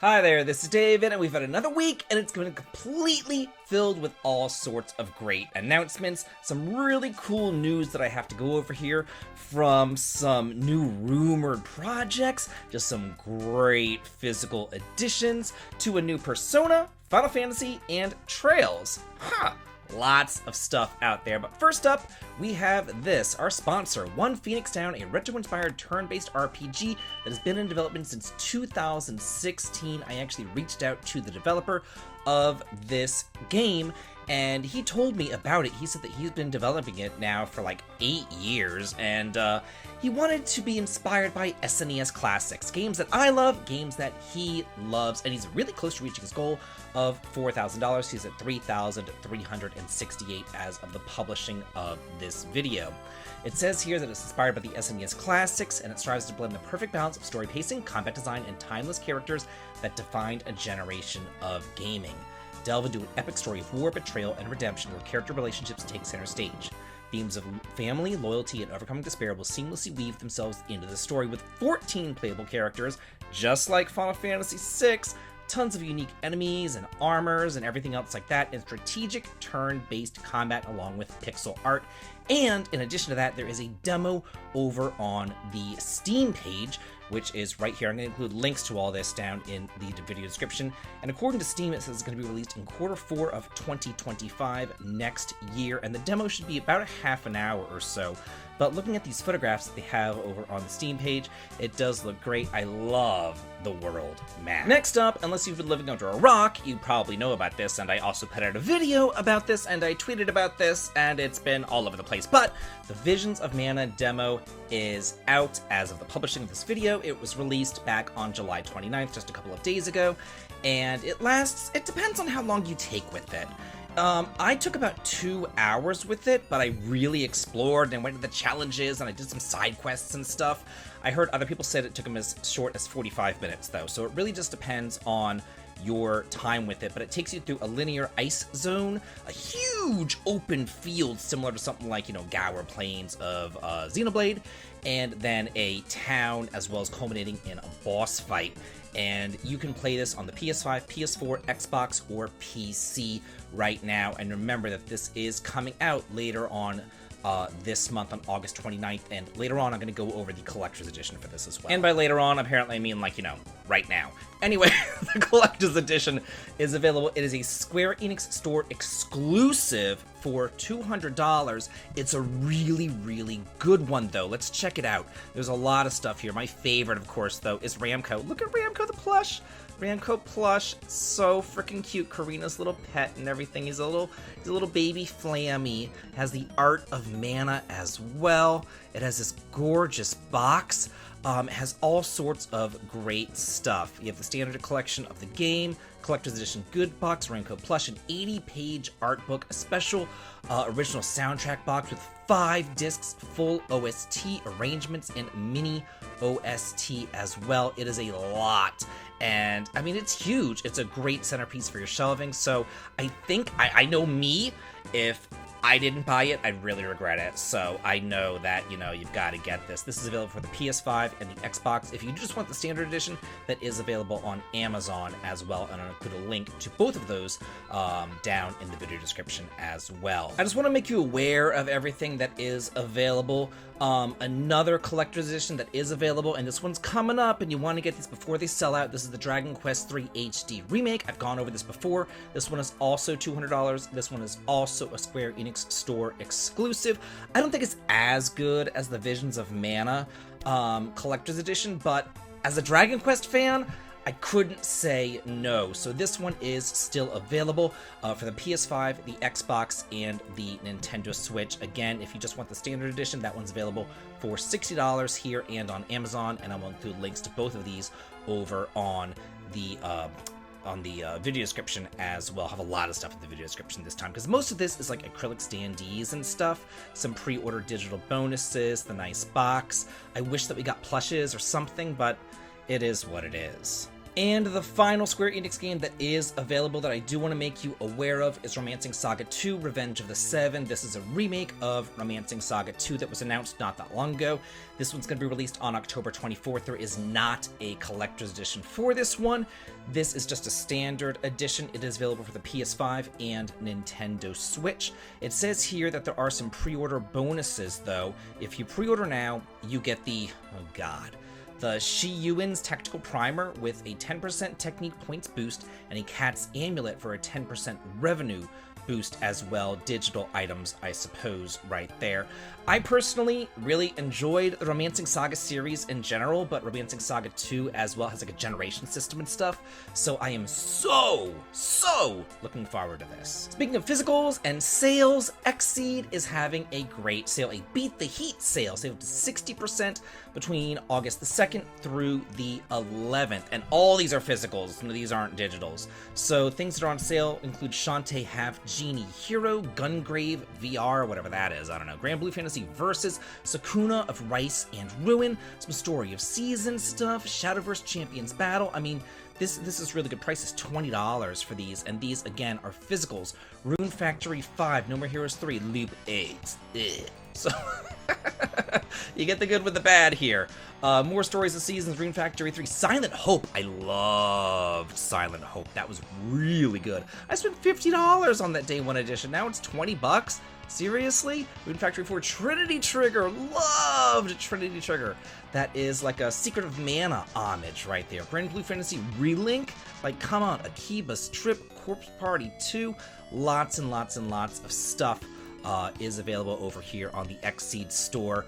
Hi there, this is David, and we've had another week, and it's been completely filled with all sorts of great announcements, some really cool news that I have to go over here, from some new rumored projects, just some great physical additions, to a new Persona, Final Fantasy, and Trails. Lots of stuff out there, but first up, we have this, our sponsor, Fenix Down, a retro-inspired turn-based RPG that has been in development since 2016. I actually reached out to the developer of this game, and he told me about it. He said that he's been developing it now for like 8 years, and he wanted to be inspired by SNES classics, games that I love, games that he loves, and he's really close to reaching his goal of $4,000. He's at $3,368 as of the publishing of this video. It says here that it's inspired by the SNES classics, and it strives to blend the perfect balance of story pacing, combat design, and timeless characters that defined a generation of gaming. Delve into an epic story of war, betrayal, and redemption where character relationships take center stage. Themes of family, loyalty, and overcoming despair will seamlessly weave themselves into the story with 14 playable characters, just like Final Fantasy VI, tons of unique enemies and armors and everything else like that, and strategic turn-based combat along with pixel art. And in addition to that, there is a demo over on the Steam page, which is right here. I'm going to include links to all this down in the video description. And according to Steam, it says it's going to be released in Q4 of 2025 next year, and the demo should be about a half an hour or so. But looking at these photographs that they have over on the Steam page, it does look great. I love the world map. Next up, unless you've been living under a rock, you probably know about this, and I also put out a video about this, and I tweeted about this, and it's been all over the place. But the Visions of Mana demo is out as of the publishing of this video. It was released back on July 29th, just a couple of days ago, and it depends on how long you take with it. I took about 2 hours with it, but I really explored and went to the challenges, and I did some side quests and stuff. I heard other people said it took them as short as 45 minutes, though, so it really just depends on your time with it, but it takes you through a linear ice zone, a huge open field similar to something like, Gower Plains of Xenoblade, and then a town, as well as culminating in a boss fight. And you can play this on the PS5, PS4, Xbox, or PC right now. And remember that this is coming out later on this month on August 29th, and later on I'm going to go over the collector's edition for this as well. And by later on, apparently I mean right now. Anyway, the collector's edition is available. It is a Square Enix store exclusive for $200. It's a really, really good one, though. Let's check it out. There's a lot of stuff here. My favorite, of course, though, is Ramco. Look at Ramco the plush. Ramco plush, so freaking cute. Karina's little pet and everything. He's a little baby Flammy. Has the art of Mana as well. It has this gorgeous box. It has all sorts of great stuff. You have the standard collection of the game, collector's edition good box, Ramco plush, an 80-page art book, a special original soundtrack box with 5 discs, full OST arrangements, and mini OST as well. It is a lot. And I mean, it's huge. It's a great centerpiece for your shelving. So I think, I know me, if I didn't buy it, I'd really regret it. So I know that, you've got to get this. This is available for the PS5 and the Xbox. If you just want the standard edition, that is available on Amazon as well. And I'll include a link to both of those down in the video description as well. I just want to make you aware of everything that is available. Another collector's edition that is available, and this one's coming up, and you want to get these before they sell out. This is the Dragon Quest III HD remake. I've gone over this before. This one is also $200. This one is also a Square Enix store exclusive. I don't think it's as good as the Visions of Mana collector's edition, but as a Dragon Quest fan, I couldn't say no. So this one is still available for the PS5, the Xbox, and the Nintendo Switch. Again, if you just want the standard edition, that one's available for $60 here and on Amazon, and I will include links to both of these over on the video description as well. I'll have a lot of stuff in the video description this time, because most of this is like acrylic standees and stuff, some pre-order digital bonuses, the nice box. I wish that we got plushes or something, but it is what it is. And the final Square Enix game that is available that I do want to make you aware of is Romancing Saga 2: Revenge of the Seven. This is a remake of Romancing Saga 2 that was announced not that long ago. This one's going to be released on October 24th. There is not a collector's edition for this one. This is just a standard edition. It is available for the PS5 and Nintendo Switch. It says here that there are some pre-order bonuses, though. If you pre-order now, you get the, the Shi Yuan's Tactical Primer with a 10% technique points boost and a Cat's Amulet for a 10% revenue boost as well. Digital items, I suppose, right there. I personally really enjoyed the Romancing Saga series in general, but Romancing Saga 2 as well has like a generation system and stuff, so I am so looking forward to this. Speaking of physicals and sales, Xseed is having a great sale, a Beat the Heat sale, saved 60% between August the 2nd through the 11th, and all these are physicals, none of these aren't digitals. So things that are on sale include Shantae Half Genie Hero, Gungrave VR, whatever that is, I don't know, Grand Blue Fantasy Versus, Sakuna of Rice and Ruin, some Story of Seasons stuff, Shadowverse Champions Battle. I mean, this is really good prices, $20 for these, and these again are physicals. Rune Factory 5, No More Heroes 3, Loop 8. So you get the good with the bad here. More Stories of Seasons, Rune Factory 3, Silent Hope. I loved Silent Hope. That was really good. I spent $50 on that day one edition. Now it's $20. Seriously? Rune Factory 4, Trinity Trigger. Loved Trinity Trigger. That is like a Secret of Mana homage right there. Grand Blue Fantasy Relink. Like, come on. Akiba's Trip, Corpse Party 2. Lots and lots and lots of stuff is available over here on the Xseed store.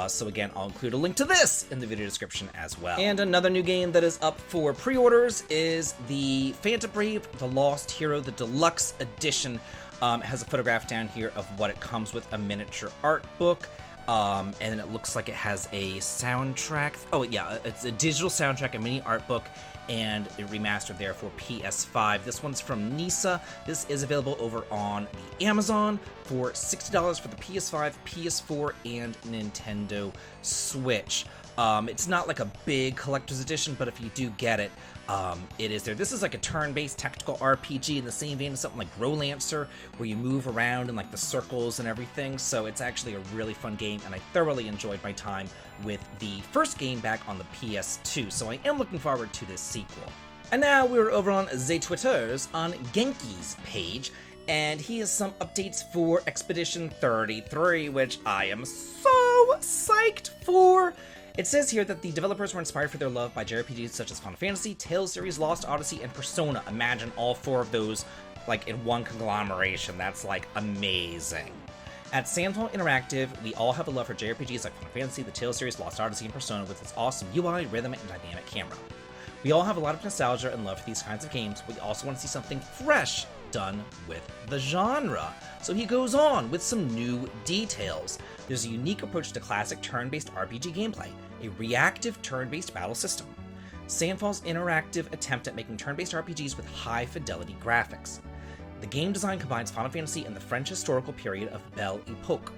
So again, I'll include a link to this in the video description as well. And another new game that is up for pre-orders is the Phantom Brave, The Lost Hero, the Deluxe Edition. Has a photograph down here of what it comes with, a miniature art book. And then it looks like it has a soundtrack. Oh yeah, it's a digital soundtrack, a mini art book, and it remastered there for PS5. This one's from Nisa. This is available over on the Amazon for $60 for the PS5, PS4, and Nintendo Switch. It's not like a big collector's edition, but if you do get it, it is there. This is like a turn-based tactical RPG in the same vein as something like Rolancer, where you move around in like the circles and everything, so it's actually a really fun game, and I thoroughly enjoyed my time with the first game back on the PS2, so I am looking forward to this sequel. And now we're over on the Twitters on Genki's page, and he has some updates for Expedition 33, which I am so psyched for. It says here that the developers were inspired for their love by JRPGs such as Final Fantasy, Tales series, Lost Odyssey, and Persona. Imagine all four of those like in one conglomeration. That's like amazing. At Sandfall Interactive, we all have a love for JRPGs like Final Fantasy, the Tales series, Lost Odyssey, and Persona with its awesome UI, rhythm, and dynamic camera. We all have a lot of nostalgia and love for these kinds of games, but we also want to see something fresh done with the genre. So he goes on with some new details. There's a unique approach to classic turn-based RPG gameplay, a reactive turn-based battle system. Sandfall's interactive attempt at making turn-based RPGs with high-fidelity graphics. The game design combines Final Fantasy and the French historical period of Belle Epoque.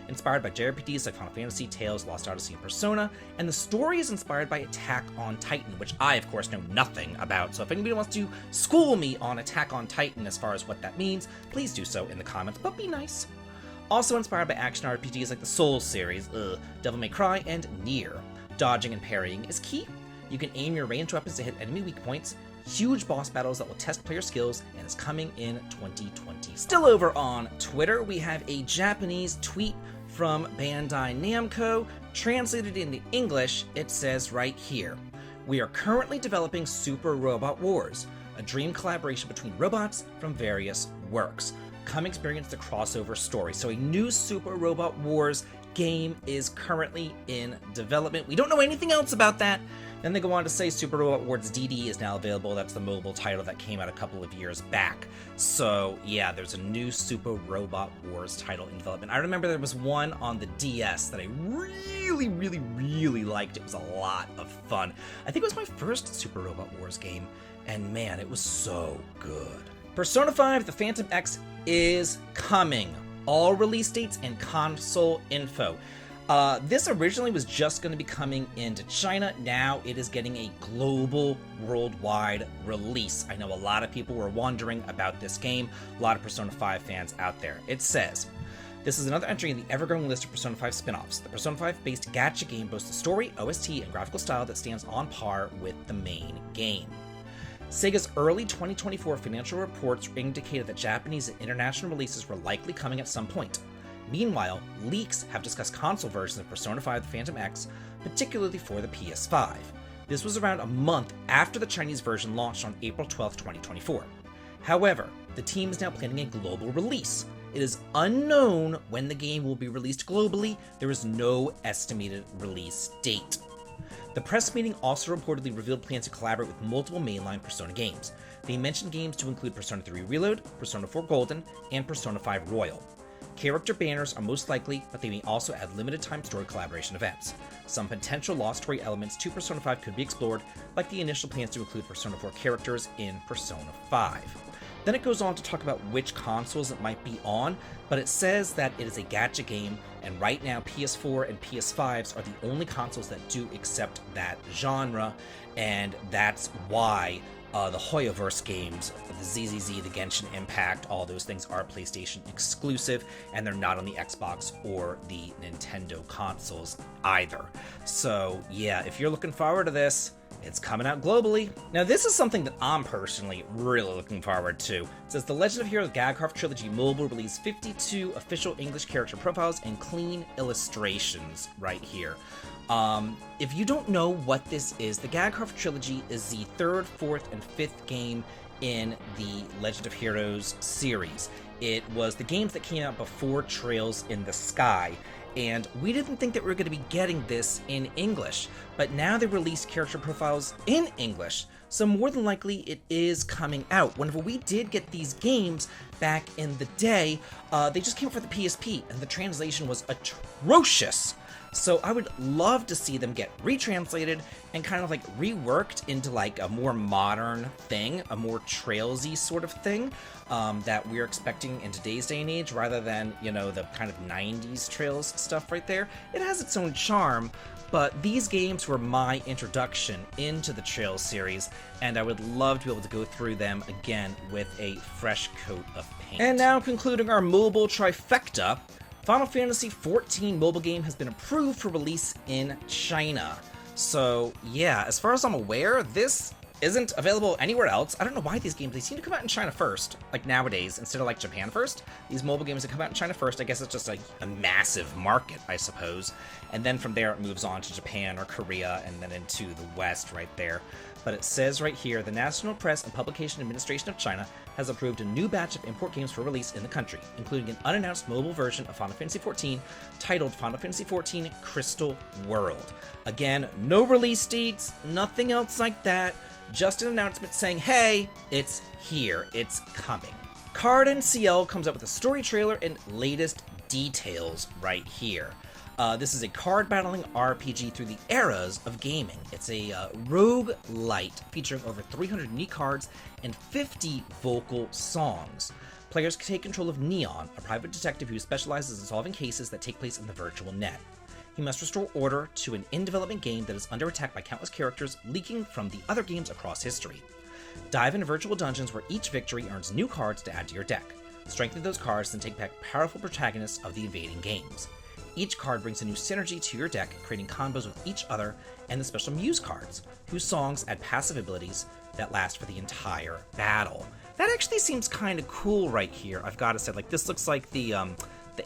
Inspired by JRPGs like Final Fantasy, Tales, Lost Odyssey, and Persona, and the story is inspired by Attack on Titan, which I, of course, know nothing about, so if anybody wants to school me on Attack on Titan as far as what that means, please do so in the comments, but be nice. Also inspired by action RPGs like the Souls series, Devil May Cry, and Nier. Dodging and parrying is key. You can aim your ranged weapons to hit enemy weak points, huge boss battles that will test player skills, and is coming in 2020. Still over on Twitter, we have a Japanese tweet from Bandai Namco. Translated into English, it says right here, "We are currently developing Super Robot Wars, a dream collaboration between robots from various works. Come experience the crossover story." So a new Super Robot Wars game is currently in development. We don't know anything else about that. Then they go on to say Super Robot Wars DD is now available. That's the mobile title that came out a couple of years back. So yeah, there's a new Super Robot Wars title in development. I remember there was one on the DS that I really liked. It was a lot of fun. I think it was my first Super Robot Wars game, and man, it was so good. Persona 5 The Phantom X is coming. All release dates and console info. This originally was just going to be coming into China. Now it is getting a global, worldwide release. I know a lot of people were wondering about this game, a lot of Persona 5 fans out there. It says, this is another entry in the ever-growing list of Persona 5 spin-offs. The Persona 5-based gacha game boasts a story, OST, and graphical style that stands on par with the main game. SaGa's early 2024 financial reports indicated that Japanese and international releases were likely coming at some point. Meanwhile, leaks have discussed console versions of Persona 5 The Phantom X, particularly for the PS5. This was around a month after the Chinese version launched on April 12, 2024. However, the team is now planning a global release. It is unknown when the game will be released globally. There is no estimated release date. The press meeting also reportedly revealed plans to collaborate with multiple mainline Persona games. They mentioned games to include Persona 3 Reload, Persona 4 Golden, and Persona 5 Royal. Character banners are most likely, but they may also add limited-time story collaboration events. Some potential lost story elements to Persona 5 could be explored, like the initial plans to include Persona 4 characters in Persona 5. Then it goes on to talk about which consoles it might be on, but it says that it is a gacha game, and right now PS4 and PS5s are the only consoles that do accept that genre, and that's why the Hoyoverse games, the ZZZ, the Genshin Impact, all those things are PlayStation exclusive, and they're not on the Xbox or the Nintendo consoles either. So yeah, if you're looking forward to this, it's coming out globally. Now this is something that I'm personally really looking forward to. It says the Legend of Heroes Gagharf Trilogy Mobile released 52 official English character profiles and clean illustrations right here. If you don't know what this is, the Gagharf Trilogy is the 3rd, 4th, and 5th game in the Legend of Heroes series. It was the games that came out before Trails in the Sky, and we didn't think that we were going to be getting this in English, but now they released character profiles in English, so more than likely it is coming out. Whenever we did get these games back in the day, they just came out for the PSP, and the translation was atrocious. So I would love to see them get retranslated and kind of like reworked into like a more modern thing, a more Trailsy sort of thing that we're expecting in today's day and age, rather than, you know, the kind of 90s Trails stuff right there. It has its own charm, but these games were my introduction into the Trails series, and I would love to be able to go through them again with a fresh coat of paint. And now concluding our mobile trifecta, Final Fantasy XIV mobile game has been approved for release in China. So yeah, as far as I'm aware, this isn't available anywhere else. I don't know why these games, they seem to come out in China first, like nowadays, instead of like Japan first. These mobile games that come out in China first, I guess it's just like a massive market, I suppose. And then from there it moves on to Japan or Korea and then into the West right there. But it says right here, the National Press and Publication Administration of China has approved a new batch of import games for release in the country, including an unannounced mobile version of Final Fantasy XIV titled Final Fantasy XIV Crystal World. Again, no release dates, nothing else like that, just an announcement saying, hey, it's here, it's coming. En Ciel comes up with a story trailer and latest details right here. This is a card battling RPG through the eras of gaming. It's a roguelite featuring over 300 unique cards and 50 vocal songs. Players can take control of Neon, a private detective who specializes in solving cases that take place in the virtual net. He must restore order to an in-development game that is under attack by countless characters leaking from the other games across history. Dive into virtual dungeons where each victory earns new cards to add to your deck. Strengthen those cards and take back powerful protagonists of the invading games. Each card brings a new synergy to your deck, creating combos with each other and the special Muse cards, whose songs add passive abilities that last for the entire battle. That actually seems kind of cool right here, I've got to say. Like, this looks like the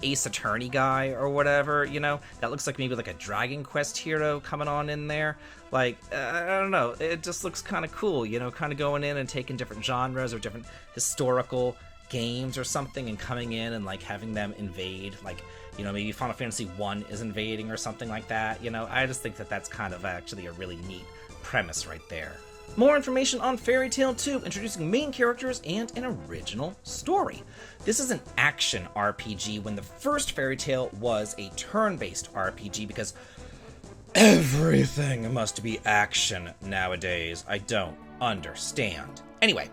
Ace Attorney guy or whatever, you know? That looks like maybe like a Dragon Quest hero coming on in there. Like, I don't know, it just looks kind of cool, you know, kind of going in and taking different genres or different historical games or something and coming in and like having them invade, like, you know, maybe Final Fantasy 1 is invading or something like that, you know. I just think that that's kind of actually a really neat premise right there. More information on Fairy Tail 2, introducing main characters and an original story. This is an action RPG when the first Fairy Tail was a turn-based RPG, because everything must be action nowadays. I don't understand. Anyway,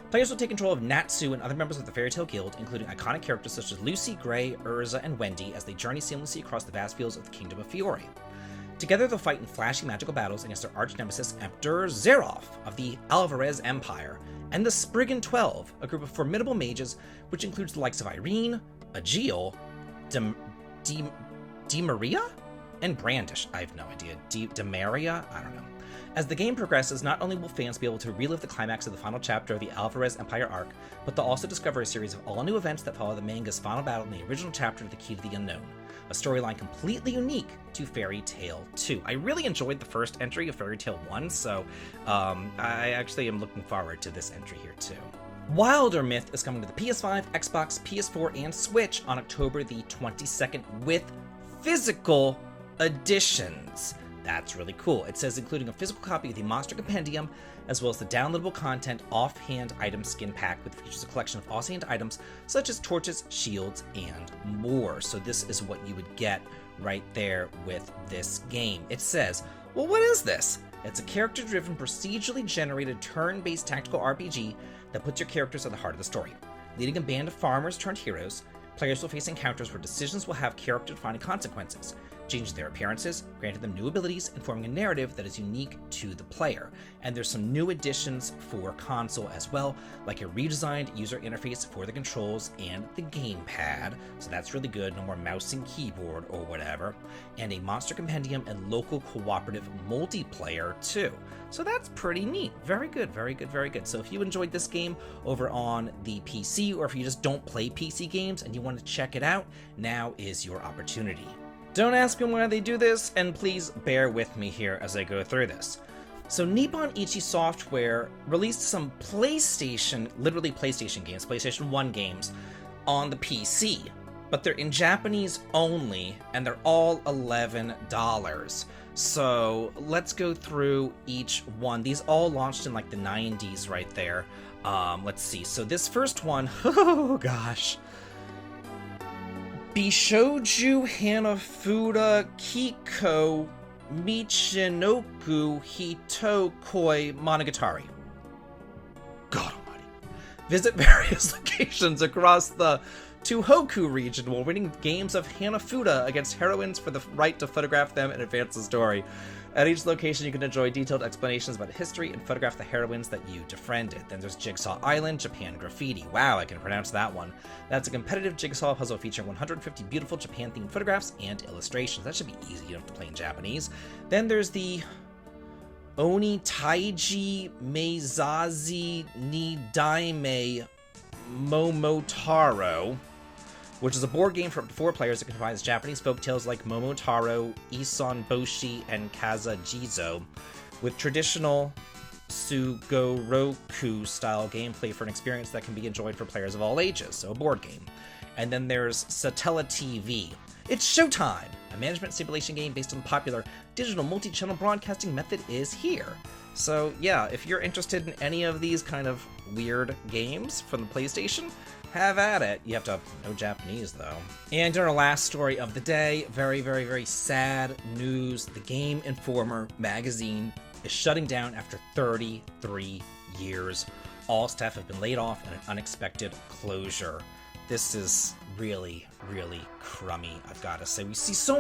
Players will take control of Natsu and other members of the Fairy Tail Guild, including iconic characters such as Lucy, Gray, Urza, and Wendy, as they journey seamlessly across the vast fields of the Kingdom of Fiore. Together, they'll fight in flashy magical battles against their arch-nemesis Emperor Zeroff of the Alvarez Empire, and the Spriggan 12, a group of formidable mages which includes the likes of Irene, Agiel, Maria, and Brandish. I have no idea. Maria? I don't know. As the game progresses, not only will fans be able to relive the climax of the final chapter of the Alvarez Empire arc, but they'll also discover a series of all-new events that follow the manga's final battle in the original chapter of The Key to the Unknown, a storyline completely unique to Fairy Tail 2. I really enjoyed the first entry of Fairy Tail 1, so I actually am looking forward to this entry here too. Wildermyth is coming to the PS5, Xbox, PS4, and Switch on October the 22nd with physical editions. That's really cool. It says including a physical copy of the Monster Compendium, as well as the downloadable content Offhand Item Skin Pack, which features a collection of offhand items such as torches, shields, and more. So this is what you would get right there with this game. It says, well, what is this? It's a character-driven, procedurally generated, turn-based tactical RPG that puts your characters at the heart of the story. Leading a band of farmers turned heroes, players will face encounters where decisions will have character-defining consequences, changing their appearances, granting them new abilities, and forming a narrative that is unique to the player. And there's some new additions for console as well, like a redesigned user interface for the controls and the gamepad, so that's really good, no more mouse and keyboard or whatever, and a Monster Compendium and local cooperative multiplayer too. So that's pretty neat. Very good, very good, very good. So if you enjoyed this game over on the PC, or if you just don't play PC games and you want to check it out, now is your opportunity. Don't ask me why they do this, and please bear with me here as I go through this. So Nippon Ichi Software released some PlayStation, literally PlayStation games, PlayStation 1 games, on the PC, but they're in Japanese only, and they're all $11. So let's go through each one. These all launched in like the 90s right there. Let's see. So this first one, oh gosh. Bishouju Hanafuda Kiko Michinoku Hitokoi Monogatari. God almighty. Visit various locations across the Tohoku region while winning games of Hanafuda against heroines for the right to photograph them and advance the story. At each location, you can enjoy detailed explanations about history and photograph the heroines that you befriended. Then there's Jigsaw Island, Japan Graffiti. Wow, I can pronounce that one. That's a competitive jigsaw puzzle featuring 150 beautiful Japan-themed photographs and illustrations. That should be easy, you don't have to play in Japanese. Then there's the Oni Taiji Meizazi ni Daime Momotaro, which is a board game for up to 4 players that combines Japanese folktales like Momotaro, Ison Boshi, and Kazajizo, with traditional Sugoroku-style gameplay for an experience that can be enjoyed for players of all ages, so a board game. And then there's Satella TV. It's Showtime! A management simulation game based on the popular digital multi-channel broadcasting method is here. So yeah, if you're interested in any of these kind of weird games from the PlayStation, have at it. You have to know Japanese, though. And in our last story of the day, very, very, very sad news. The Game Informer magazine is shutting down after 33 years. All staff have been laid off and an unexpected closure. This is really, really crummy, I've got to say. We see so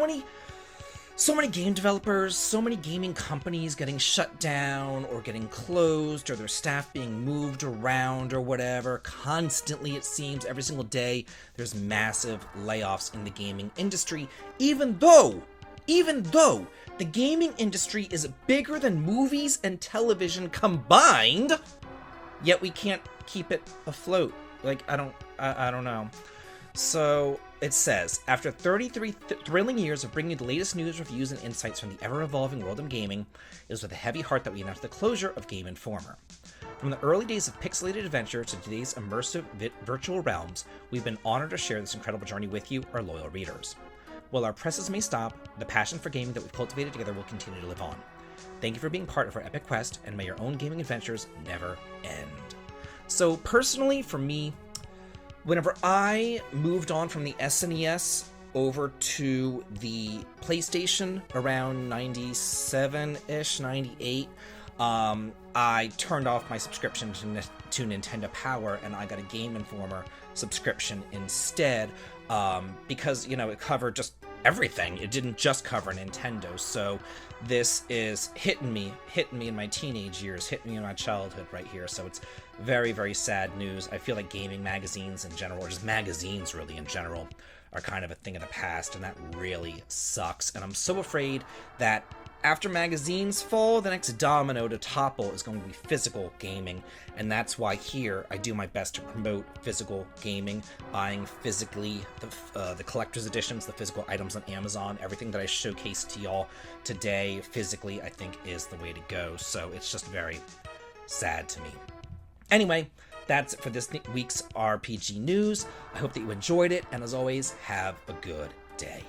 many game developers, so many gaming companies getting shut down or getting closed, or their staff being moved around or whatever. Constantly, it seems, every single day, there's massive layoffs in the gaming industry, even though the gaming industry is bigger than movies and television combined, yet we can't keep it afloat. Like, I don't know. So it says, after 33 thrilling years of bringing you the latest news, reviews, and insights from the ever-evolving world of gaming, it is with a heavy heart that we announce the closure of Game Informer. From the early days of pixelated adventure to today's immersive virtual realms, we've been honored to share this incredible journey with you, our loyal readers. While our presses may stop, the passion for gaming that we've cultivated together will continue to live on. Thank you for being part of our epic quest, and may your own gaming adventures never end. So personally, for me, whenever I moved on from the SNES over to the PlayStation around 97-ish, 98, I turned off my subscription to Nintendo Power, and I got a Game Informer subscription instead, because, you know, it covered just everything. It didn't just cover Nintendo, so this is hitting me in my teenage years, hitting me in my childhood right here, so it's very, very sad news. I feel like gaming magazines in general, or just magazines really in general, are kind of a thing of the past, and that really sucks, and I'm so afraid that after magazines fall, the next domino to topple is going to be physical gaming, and that's why here I do my best to promote physical gaming, buying physically the collector's editions, the physical items on Amazon. Everything that I showcased to y'all today physically, I think, is the way to go, so it's just very sad to me. Anyway, that's it for this week's RPG news. I hope that you enjoyed it, and as always, have a good day.